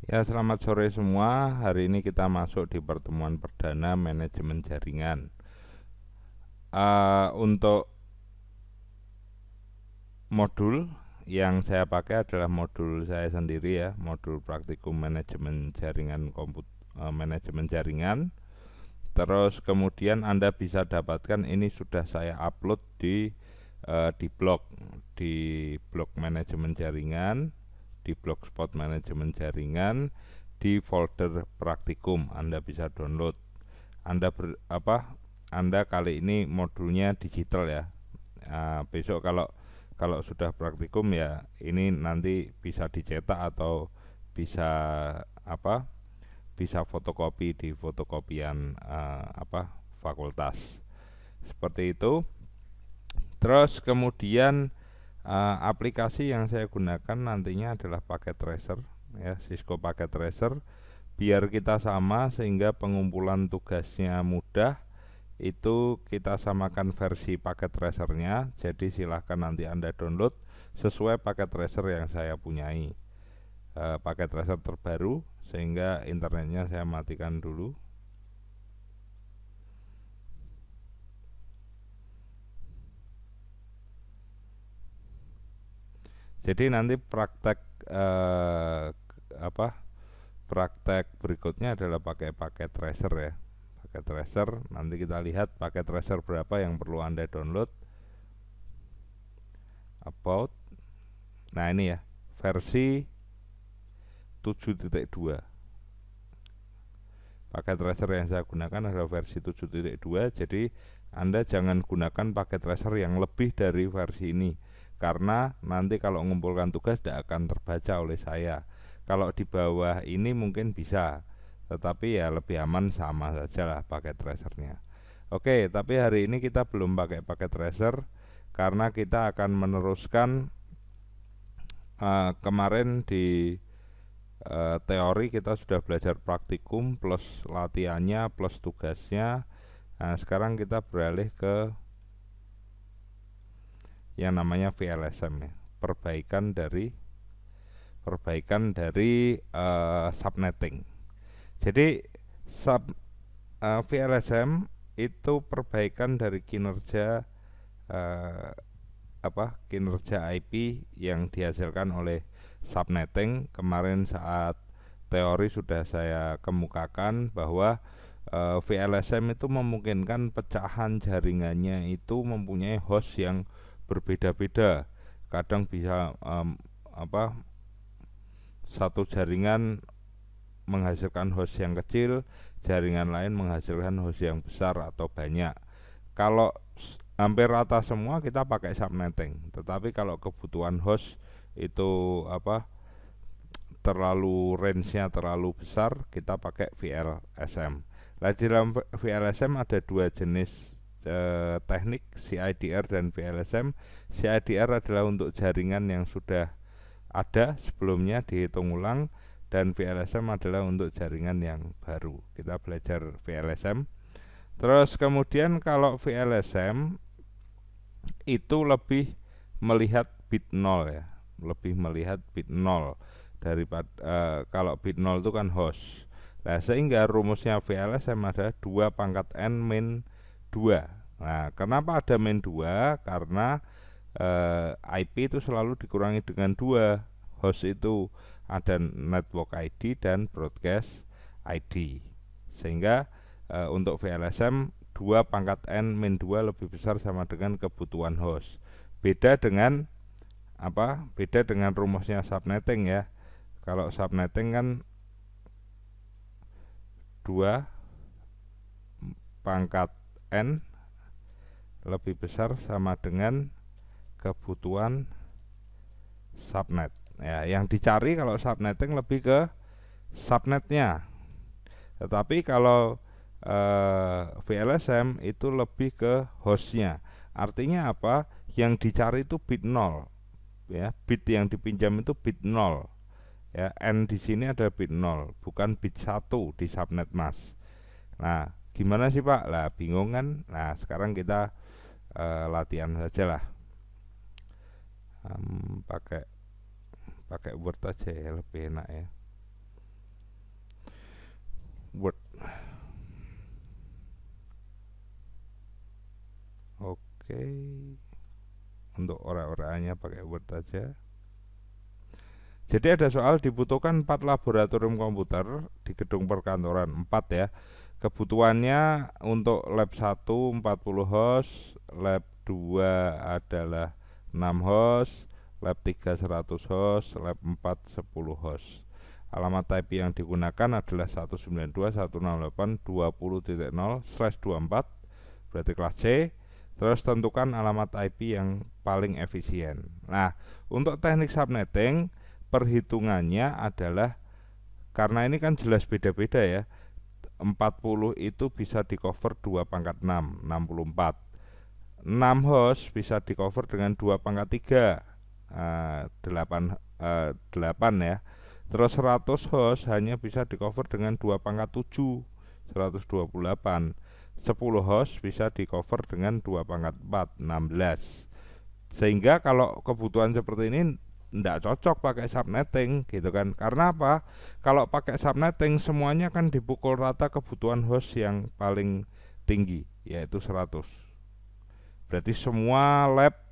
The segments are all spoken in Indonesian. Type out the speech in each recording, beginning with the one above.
Ya, selamat sore semua. Hari ini kita masuk di pertemuan perdana manajemen jaringan. Untuk modul yang saya pakai adalah modul saya sendiri ya, modul praktikum manajemen jaringan manajemen jaringan. Terus kemudian Anda bisa dapatkan ini sudah saya upload di blog manajemen jaringan, di blogspot manajemen jaringan, di folder praktikum. Anda bisa download. Anda kali ini modulnya digital ya. Besok kalau sudah praktikum ya ini nanti bisa dicetak atau bisa apa bisa fotokopi di fotokopian fakultas seperti itu. Terus kemudian aplikasi yang saya gunakan nantinya adalah paket tracer ya, Cisco paket tracer, biar kita sama sehingga pengumpulan tugasnya mudah. Itu kita samakan versi paket tracernya, jadi silahkan nanti Anda download sesuai paket tracer yang saya punyai, paket tracer terbaru, sehingga internetnya saya matikan dulu. Jadi nanti apa praktek berikutnya adalah pakai paket tracer ya, paket tracer. Nanti kita lihat paket tracer berapa yang perlu Anda download. About, nah ini ya, versi 7.2. Paket tracer yang saya gunakan adalah versi 7.2. Jadi Anda jangan gunakan paket tracer yang lebih dari versi ini, karena nanti kalau mengumpulkan tugas tidak akan terbaca oleh saya. Kalau di bawah ini mungkin bisa, tetapi ya lebih aman sama saja lah paket tracernya. Oke, tapi hari ini kita belum pakai paket tracer karena kita akan meneruskan kemarin di teori kita sudah belajar praktikum plus latihannya plus tugasnya. Nah, sekarang kita beralih ke yang namanya VLSM ya, perbaikan dari subnetting. Jadi VLSM itu perbaikan dari kinerja eh, kinerja IP yang dihasilkan oleh subnetting. Kemarin saat teori sudah saya kemukakan bahwa VLSM itu memungkinkan pecahan jaringannya itu mempunyai host yang berbeda-beda. Kadang bisa satu jaringan menghasilkan host yang kecil, jaringan lain menghasilkan host yang besar atau banyak. Kalau hampir rata semua kita pakai subnetting, tetapi kalau kebutuhan host itu terlalu range-nya terlalu besar, kita pakai VLSM. Nah, di dalam VLSM ada dua jenis teknik, CIDR dan VLSM. CIDR adalah untuk jaringan yang sudah ada sebelumnya dihitung ulang, dan VLSM adalah untuk jaringan yang baru. Kita belajar VLSM. Terus kemudian kalau VLSM itu lebih melihat bit 0 ya, lebih melihat bit 0 daripada kalau bit 0 itu kan host. Nah, sehingga rumusnya VLSM ada 2 pangkat n min 2. Nah, kenapa ada min 2? Karena IP itu selalu dikurangi dengan 2. Host itu ada network ID dan broadcast ID. Sehingga untuk VLSM 2 pangkat n min 2 lebih besar sama dengan kebutuhan host. Beda dengan Beda dengan rumusnya subnetting ya. Kalau subnetting kan 2 pangkat n lebih besar sama dengan kebutuhan subnet. Ya, yang dicari kalau subnetting lebih ke subnetnya. Tetapi kalau VLSM itu lebih ke hostnya. Artinya apa? Yang dicari itu bit 0 ya, bit yang dipinjam itu bit 0 ya. N di sini ada bit 0, bukan bit 1 di subnet Mas. Nah, gimana sih Pak? Lah bingung kan? Nah, sekarang kita latihan saja lah. Pakai Word aja ya, lebih enak ya. Word. Oke, untuk orang-orangnya pakai Word aja. Jadi ada soal dibutuhkan 4 laboratorium komputer di gedung perkantoran, 4 ya. Kebutuhannya untuk lab 1 40 host, lab 2 adalah 6 host, lab 3 100 host, lab 4 10 host. Alamat IP yang digunakan adalah 192.168.20.0/24, berarti kelas C. Terus tentukan alamat IP yang paling efisien. Nah, untuk teknik subnetting perhitungannya adalah, karena ini kan jelas beda-beda ya, 40 itu bisa di cover 2 pangkat 6, 64. 6 host bisa di cover dengan 2 pangkat 3, 8 ya. Terus 100 host hanya bisa di cover dengan 2 pangkat 7, 128. 10 host bisa di cover dengan 2 pangkat 4, 16. Sehingga kalau kebutuhan seperti ini tidak cocok pakai subnetting gitu kan. Karena apa? Kalau pakai subnetting semuanya kan dipukul rata kebutuhan host yang paling tinggi, yaitu 100. Berarti semua lab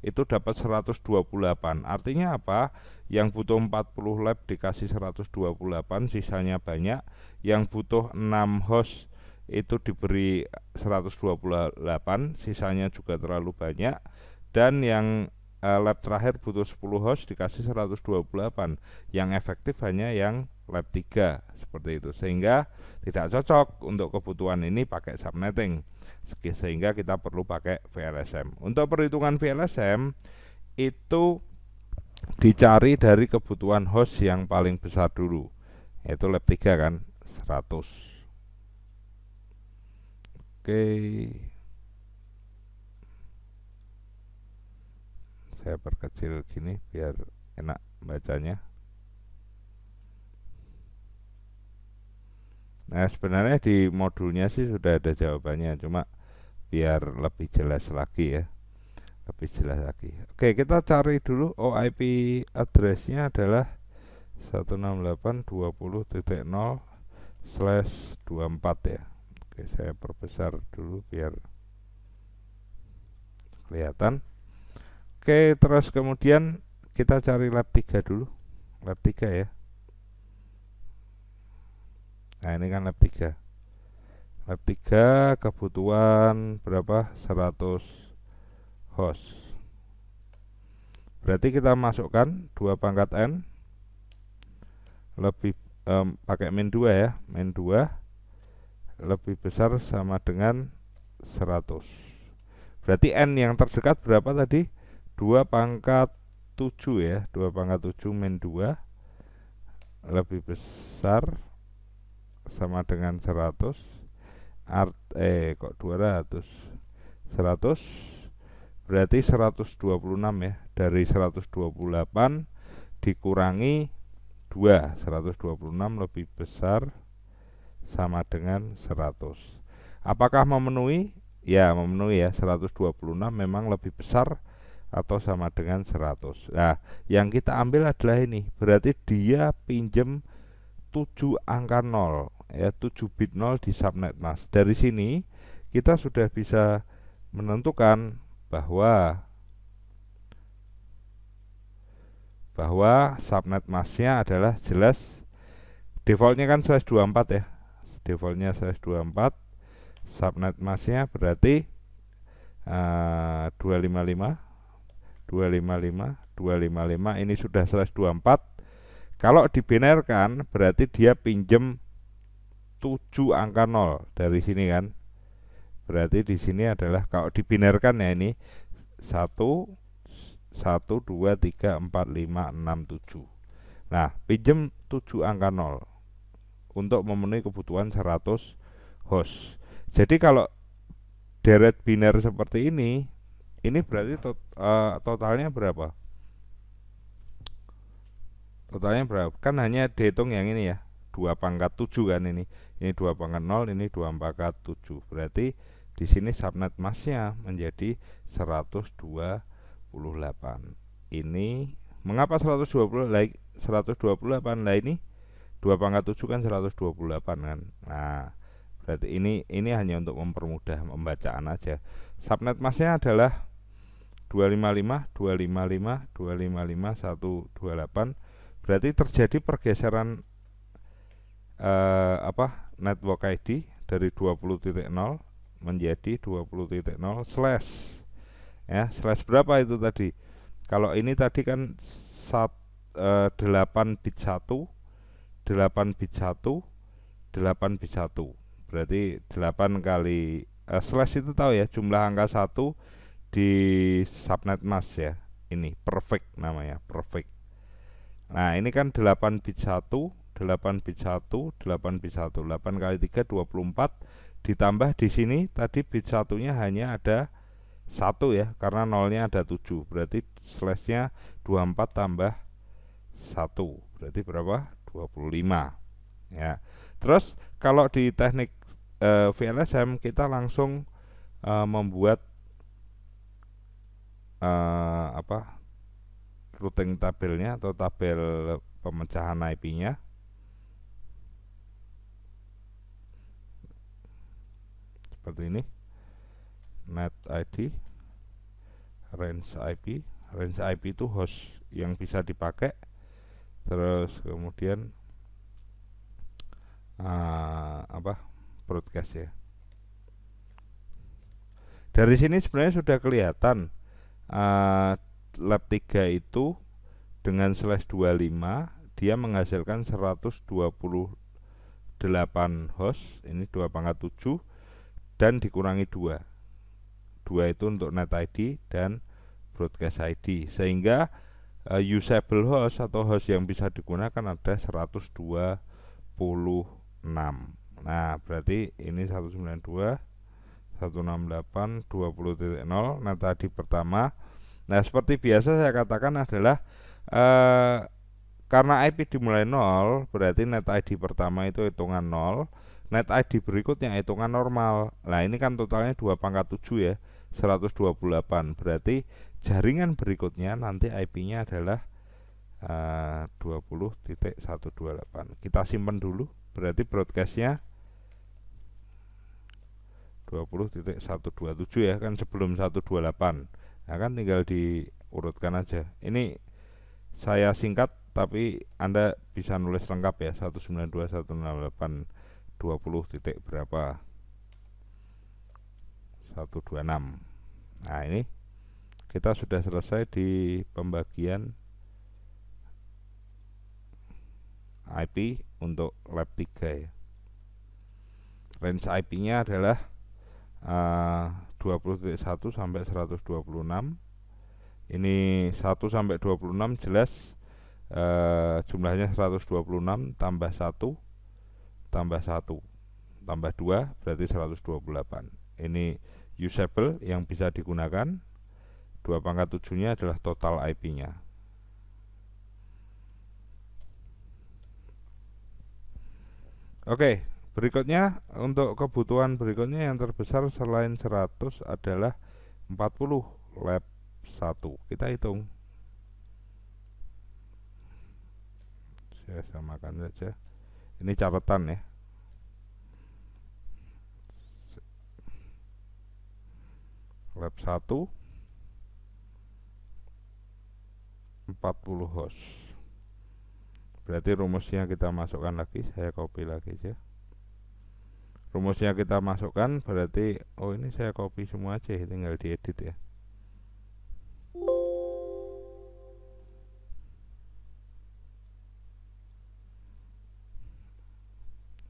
itu dapat 128. Artinya apa? Yang butuh 40 lab dikasih 128, sisanya banyak. Yang butuh 6 host itu diberi 128, sisanya juga terlalu banyak. Dan yang lab terakhir butuh 10 host dikasih 128, yang efektif hanya yang lab 3, seperti itu. Sehingga tidak cocok untuk kebutuhan ini pakai subnetting, sehingga kita perlu pakai VLSM. Untuk perhitungan VLSM itu dicari dari kebutuhan host yang paling besar dulu, yaitu lab 3 kan, 100. Oke, saya perkecil gini biar enak bacanya. Nah, sebenarnya di modulnya sih sudah ada jawabannya, cuma biar lebih jelas lagi ya, lebih jelas lagi. Oke, kita cari dulu. IP addressnya adalah 168.20.0/24 ya. Oke, saya perbesar dulu biar kelihatan. Oke, terus kemudian kita cari lab 3 dulu. Lab 3 ya. Nah, ini kan lab 3. Lab 3 kebutuhan berapa? 100 host. Berarti kita masukkan 2 pangkat N lebih pakai min 2 ya. Min 2 lebih besar sama dengan 100. Berarti N yang terdekat berapa tadi? 2 pangkat 7 ya. 2 pangkat 7 min 2 lebih besar sama dengan 100. Kok 200? 100 berarti 126 ya. Dari 128 dikurangi 2, 126 lebih besar sama dengan 100. Apakah memenuhi? Ya, memenuhi ya. 126 memang lebih besar atau sama dengan 100. Nah, yang kita ambil adalah ini. Berarti dia pinjem 7 angka 0 ya, 7 bit 0 di subnet mask. Dari sini kita sudah bisa menentukan bahwa subnet masknya adalah jelas defaultnya kan /24 ya. Defaultnya /24. Subnet masknya berarti 255 ini sudah /24. Kalau dibinarkan berarti dia pinjem 7 angka 0 dari sini kan. Berarti di sini adalah kalau dibinarkan ya, ini 1 1 2 3 4 5 6 7. Nah, pinjem 7 angka 0 untuk memenuhi kebutuhan 100 host. Jadi kalau deret biner seperti ini berarti totalnya berapa? Totalnya berapa? Kan hanya dihitung yang ini ya, 2 pangkat 7 kan ini. Ini 2 pangkat 0, ini 2 pangkat 7. Berarti di sini subnet masknya menjadi 128. Ini mengapa 128? Lah ini 2/7 kan 128 kan. Nah, berarti ini hanya untuk mempermudah pembacaan aja. Subnet masknya adalah 255, 255, 255, 128. Berarti terjadi pergeseran network ID dari 20.0 menjadi 20.0 slash. Ya, slash berapa itu tadi? Kalau ini tadi kan 8 bit 1, 8 bit 1, 8 bit 1. Berarti 8 kali slash itu tahu ya, jumlah angka 1 di subnet mask ya. Ini perfect namanya, perfect. Nah, ini kan 8 bit 1, 8 bit 1, 8 bit 1. 8 kali 3 24, ditambah di sini tadi bit 1-nya hanya ada 1 ya, karena nolnya ada 7. Berarti slashnya 24 tambah 1. Berarti berapa? 25. Ya. Terus kalau di teknik VLSM kita langsung membuat routing tabelnya atau tabel pemecahan IP-nya. Seperti ini. Net ID, range IP. Range IP itu host yang bisa dipakai. Terus kemudian broadcast ya. Dari sini sebenarnya sudah kelihatan lab 3 itu dengan slash 25 dia menghasilkan 128 host, ini 2/7 dan dikurangi 2 itu untuk net ID dan broadcast ID, sehingga usable host atau host yang bisa digunakan ada 126. Nah, berarti ini 192, 168, 20.0 net ID pertama. Nah, seperti biasa saya katakan adalah karena IP dimulai 0, berarti net ID pertama itu hitungan 0, net ID berikutnya hitungan normal. Nah, ini kan totalnya 2/7 ya, 128. Berarti jaringan berikutnya nanti IP-nya adalah 20.128. Kita simpan dulu. Berarti broadcast-nya 20.127 ya, kan sebelum 128. Nah, kan tinggal diurutkan aja. Ini saya singkat, tapi Anda bisa nulis lengkap ya, 192, 168, 20 titik berapa, 126. Nah, ini kita sudah selesai di pembagian IP untuk lab 3 ya. Range IP-nya adalah 20.1 sampai 126. Ini 1 sampai 26 jelas jumlahnya 126 tambah 1 tambah 1 tambah 2 berarti 128. Ini usable yang bisa digunakan. 2/7-nya adalah total IP-nya. Oke, berikutnya untuk kebutuhan berikutnya yang terbesar selain 100 adalah 40 lab 1. Kita hitung. Saya samakan saja. Ini catatan ya. Lab 1 40 host. Berarti rumusnya kita masukkan lagi, saya copy lagi aja. Rumusnya kita masukkan berarti ini saya copy semua aja, tinggal diedit ya.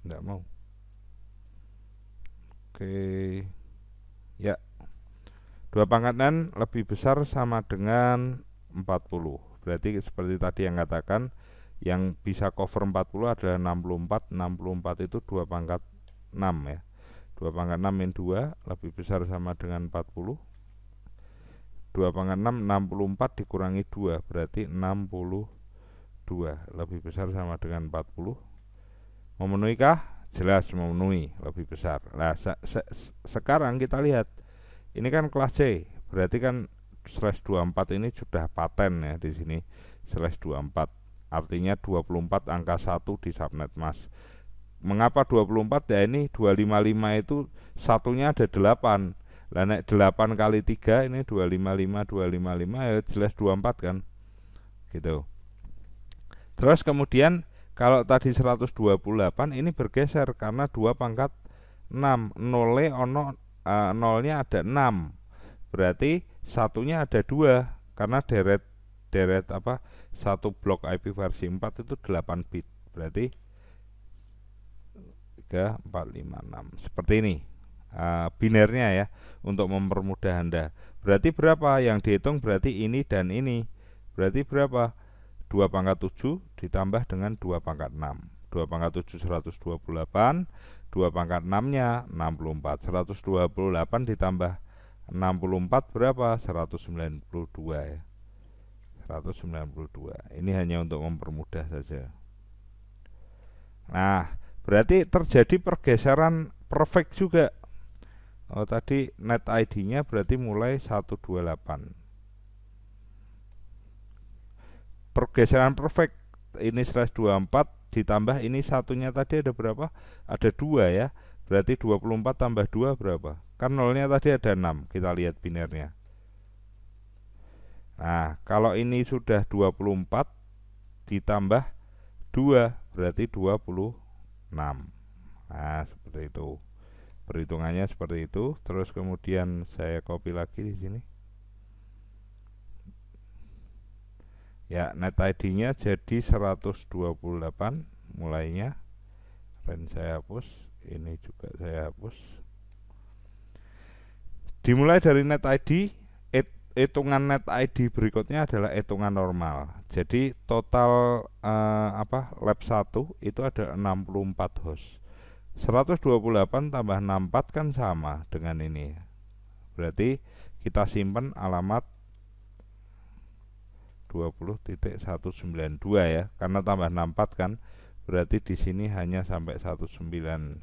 Enggak mau. Oke. Ya. 2/6 lebih besar sama dengan 40. Berarti seperti tadi yang katakan, yang bisa cover 40 adalah 64. 64 itu 2/6 ya. 2/6 min 2 lebih besar sama dengan 40. 2/6 64 dikurangi 2 berarti 62 lebih besar sama dengan 40. Memenuhikah? Jelas memenuhi, lebih besar. Nah, sekarang kita lihat. Ini kan kelas C, berarti kan /24 ini sudah paten ya di sini /24. artinya 24 angka 1 di subnet mask. Mengapa 24? Ya ini 255 itu satunya ada 8. Lah nek 8 kali 3 ini 255 ya jelas 24 kan. Gitu. Terus kemudian kalau tadi 128 ini bergeser karena 2 pangkat 6. Nolnya ada 6. Berarti satunya ada 2 karena deret apa? Satu blok IP versi 4 itu 8 bit. Berarti 3, 4, 5, 6. Seperti ini. Binernya ya, untuk mempermudah Anda. Berarti berapa yang dihitung? Berarti ini dan ini. Berarti berapa? 2 pangkat 7 ditambah dengan 2 pangkat 6. 2 pangkat 7 128, 2 pangkat 6 nya 64. 128 ditambah 64 berapa? 192 ya. 192. Ini hanya untuk mempermudah saja. Nah, berarti terjadi pergeseran perfect juga. Oh, tadi net ID-nya berarti mulai 128. Pergeseran perfect ini /24 ditambah ini satunya tadi ada berapa? Ada 2 ya. Berarti 24 tambah 2 berapa? Kan nolnya tadi ada 6. Kita lihat binernya. Nah, kalau ini sudah 24 ditambah 2 berarti 26. Nah, seperti itu. Perhitungannya seperti itu. Terus kemudian saya copy lagi di sini. Ya, net ID-nya jadi 128 mulainya. Range saya hapus, ini juga saya hapus. Dimulai dari net ID, hitungan net ID berikutnya adalah hitungan normal. Jadi total lab 1 itu ada 64 host. 128 tambah 64 kan sama dengan ini. Berarti kita simpan alamat 20.192 ya, karena tambah 64 kan. Berarti di sini hanya sampai 191.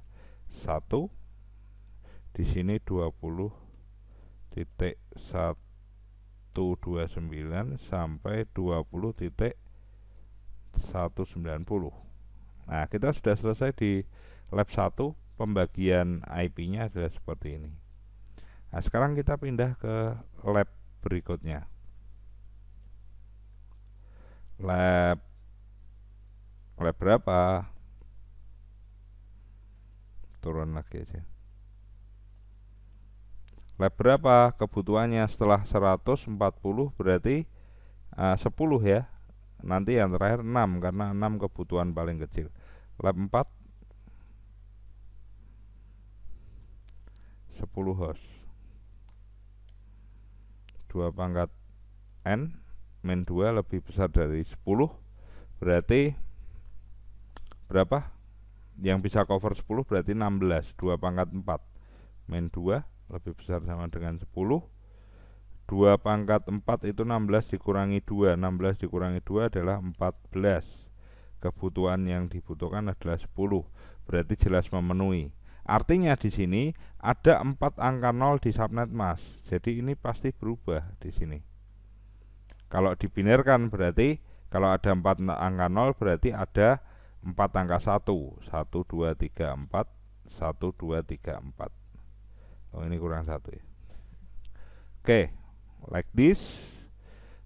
Di sini 20.129 sampai 20.190. Nah, kita sudah selesai di lab 1. Pembagian IP-nya adalah seperti ini. Nah, sekarang kita pindah ke lab berikutnya. Lab berapa? Turun lagi aja. Lab berapa kebutuhannya? Setelah 140 berarti 10 ya. Nanti yang terakhir 6 karena 6 kebutuhan paling kecil. Lab 4 10 host. 2 pangkat N min 2 lebih besar dari 10. Berarti berapa? Yang bisa cover 10 berarti 16. 2 pangkat 4 min 2 lebih besar sama dengan 10. 2 pangkat 4 itu 16 dikurangi 2. 16 dikurangi 2 adalah 14. Kebutuhan yang dibutuhkan adalah 10. Berarti jelas memenuhi. Artinya di sini ada 4 angka 0 di subnet mask. Jadi ini pasti berubah di sini. Kalau dibinarkan berarti kalau ada 4 angka 0 berarti ada 4 angka 1. 1 2 3 4 1 2 3 4. Oh, ini kurang 1 ya. Oke, like this.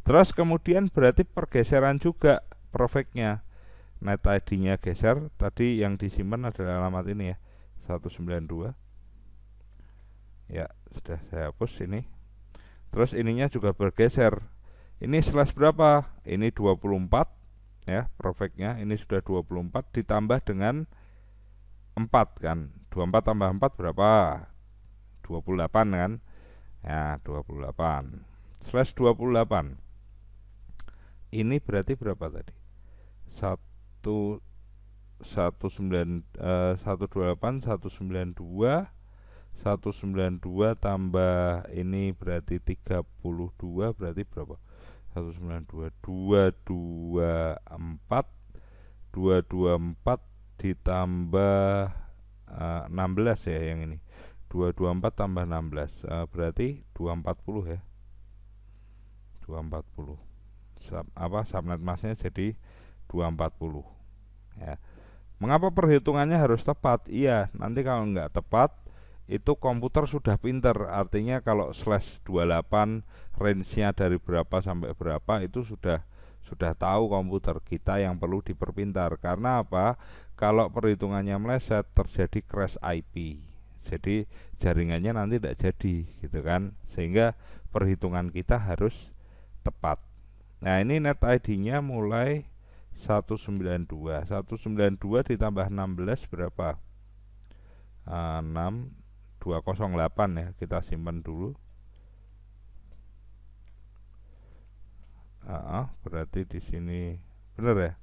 Terus kemudian berarti pergeseran juga perfectnya. Net ID-nya geser. Tadi yang disimpan adalah alamat ini ya, 192. Ya, sudah saya hapus ini. Terus ininya juga bergeser. Ini slash berapa? Ini 24 ya, perfectnya. Ini sudah 24 ditambah dengan 4 kan. 24 tambah 4 berapa? 28 kan. Ya, 28 slash 28. Ini berarti berapa tadi? 128 192 192 tambah ini berarti 32 berarti berapa? 192 224 224 ditambah 16 ya yang ini. 224 tambah 16 berarti 240 ya. 240. Subnet masknya jadi 240 ya. Mengapa perhitungannya harus tepat? Iya, nanti kalau nggak tepat itu komputer sudah pinter, artinya kalau slash 28 range-nya dari berapa sampai berapa itu sudah tahu komputer kita, yang perlu diperpintar. Karena apa? Kalau perhitungannya meleset terjadi crash IP, jadi jaringannya nanti tidak jadi gitu kan, sehingga perhitungan kita harus tepat. Nah ini net ID-nya mulai 192 ditambah 16 berapa? 6208 ya, kita simpan dulu. Berarti di sini benar ya?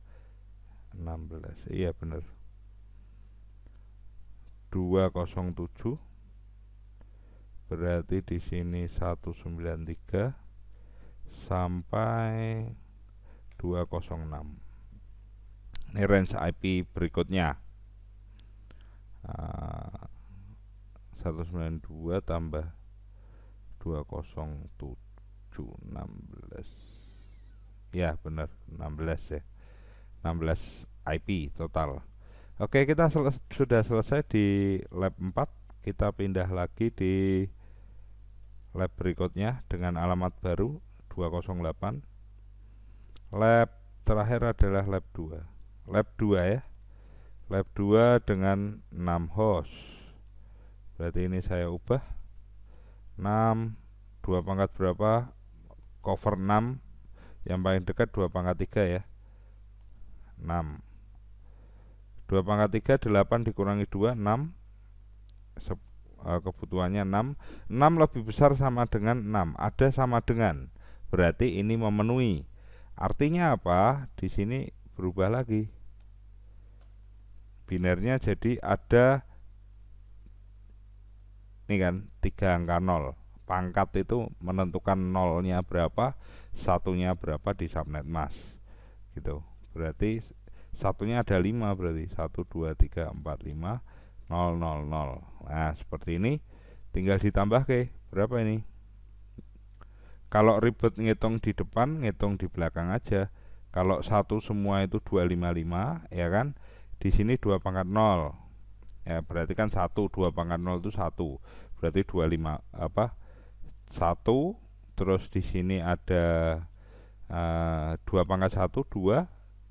16. Iya benar. 207. Berarti di sini 193 sampai 206. Ini range IP berikutnya. 192 tambah 207 16. Ya benar 16 ya. 16 IP total. Oke, kita sudah selesai di lab 4. Kita pindah lagi di lab berikutnya dengan alamat baru 208. Lab terakhir adalah lab 2. Lab 2 ya. Lab 2 dengan 6 host. Berarti ini saya ubah 6 2 pangkat berapa? Cover 6. Yang paling dekat 2 pangkat 3 ya. 6. 2 pangkat 3 8 dikurangi 2 6. Kebutuhannya 6. 6 lebih besar sama dengan 6. Ada sama dengan. Berarti ini memenuhi. Artinya apa? Di sini berubah lagi. Binernya jadi ada ini kan 3 angka 0. Pangkat itu menentukan nolnya berapa, satunya berapa di subnet mask. Gitu. Berarti satunya ada 5, berarti 1 2 3 4 5 0 0 0. Nah, seperti ini tinggal ditambah ke berapa ini? Kalau ribet ngitung di depan, ngitung di belakang aja. Kalau satu semua itu 255 ya kan? Di sini 2 pangkat 0. Ya, berarti kan 1 2 pangkat 0 itu 1. Berarti 25 apa? 1 terus di sini ada 2 pangkat 1 2,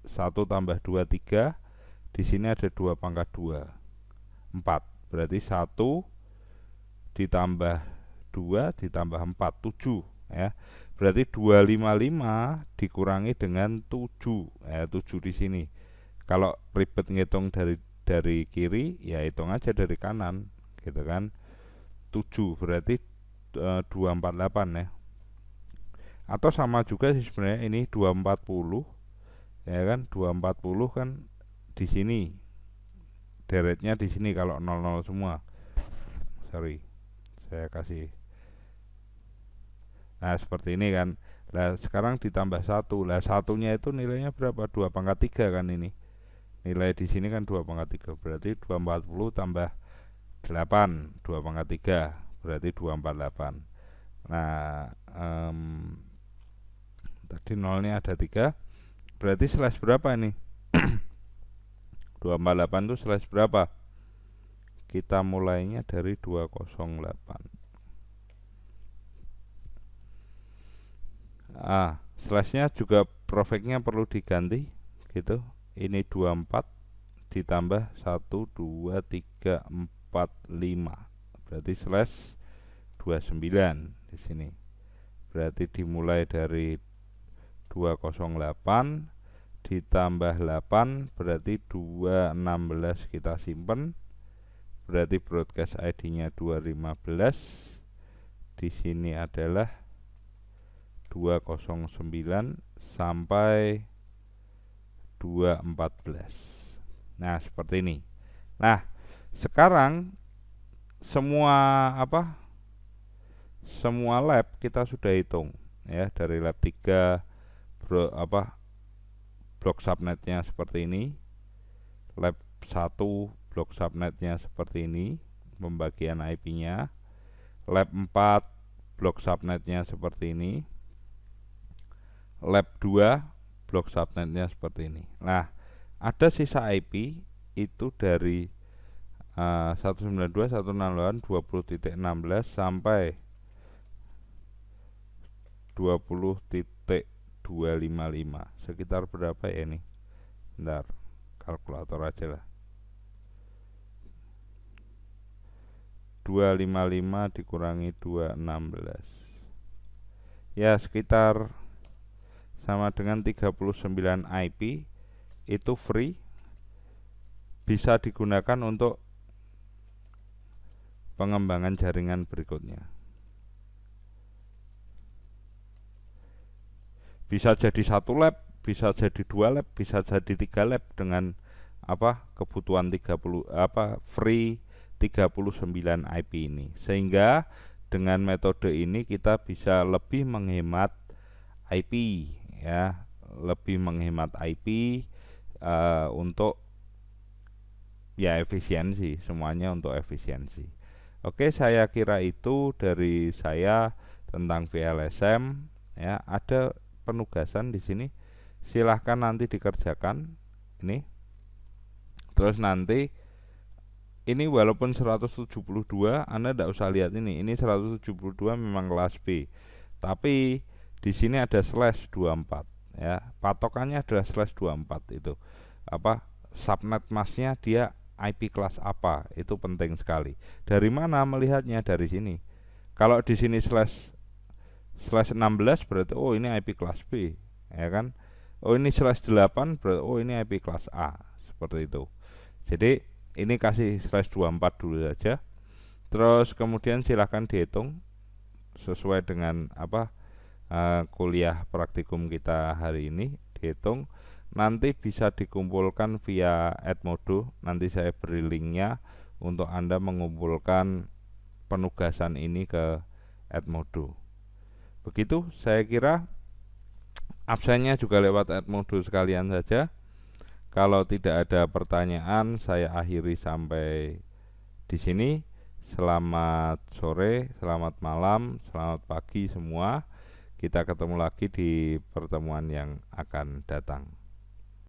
1 tambah 2 3. Di sini ada 2 pangkat 2 4. Berarti 1 ditambah 2 ditambah 4 7 ya. Berarti 255 dikurangi dengan 7 ya, 7 di sini. Kalau ribet ngitung dari kiri ya hitung aja dari kanan gitu kan. 7 berarti 248 ya. Atau sama juga sih sebenarnya, ini 240 ya kan, 240 kan di sini. Deretnya di sini kalau 00 semua. Sorry. Saya kasih. Nah, seperti ini kan. Nah, sekarang ditambah 1. Lah, satunya itu nilainya berapa? 2 pangkat 3 kan ini. Nilai di sini kan 2 pangkat 3. Berarti 240 tambah 8, 2 pangkat 3. Berarti 248. Nah, tadi nolnya ada 3. Berarti slash berapa ini? 248 itu slash berapa? Kita mulainya dari 208. Slashnya juga profeknya perlu diganti gitu. Ini 24 ditambah 1 2 3 4 5. Berarti slash 29 di sini. Berarti dimulai dari 208 ditambah 8 berarti 216 kita simpen. Berarti broadcast ID-nya 215. Di sini adalah 209 sampai 214. Nah, seperti ini. Nah, sekarang semua lab kita sudah hitung ya, dari lab 3 blok subnetnya seperti ini. Lab 1 blok subnetnya seperti ini, pembagian IP-nya. Lab 4 blok subnetnya seperti ini. Lab 2 blok subnetnya seperti ini. Nah, ada sisa IP itu dari 192.168.20.16 sampai 20.255. Sekitar berapa ya ini? Bentar, kalkulator aja lah. 255 dikurangi 216. Ya, sekitar sama dengan 39 IP itu free, bisa digunakan untuk pengembangan jaringan berikutnya. Bisa jadi 1 lab, bisa jadi 2 lab, bisa jadi 3 lab dengan kebutuhan free 39 IP ini. Sehingga dengan metode ini kita bisa lebih menghemat IP, ya, lebih menghemat IP untuk ya efisiensi, semuanya untuk efisiensi. Oke, saya kira itu dari saya tentang VLSM, ya. Ada penugasan di sini, silahkan nanti dikerjakan ini. Terus nanti ini walaupun 172, Anda tidak usah lihat ini 172 memang kelas B, tapi di sini ada /24, ya. Patokannya adalah /24 itu subnet masknya dia IP kelas apa, itu penting sekali. Dari mana melihatnya? Dari sini. Kalau di sini /16 berarti oh ini IP kelas B, ya kan? Oh ini /8 berarti oh ini IP kelas A, seperti itu. Jadi ini kasih /24 dulu saja. Terus kemudian silahkan dihitung sesuai dengan kuliah praktikum kita hari ini, dihitung. Nanti bisa dikumpulkan via Edmodo. Nanti saya beri linknya untuk Anda mengumpulkan penugasan ini ke Edmodo. Begitu, saya kira absennya juga lewat Edmodo sekalian saja. Kalau tidak ada pertanyaan, saya akhiri sampai di sini. Selamat sore, selamat malam, selamat pagi semua. Kita ketemu lagi di pertemuan yang akan datang.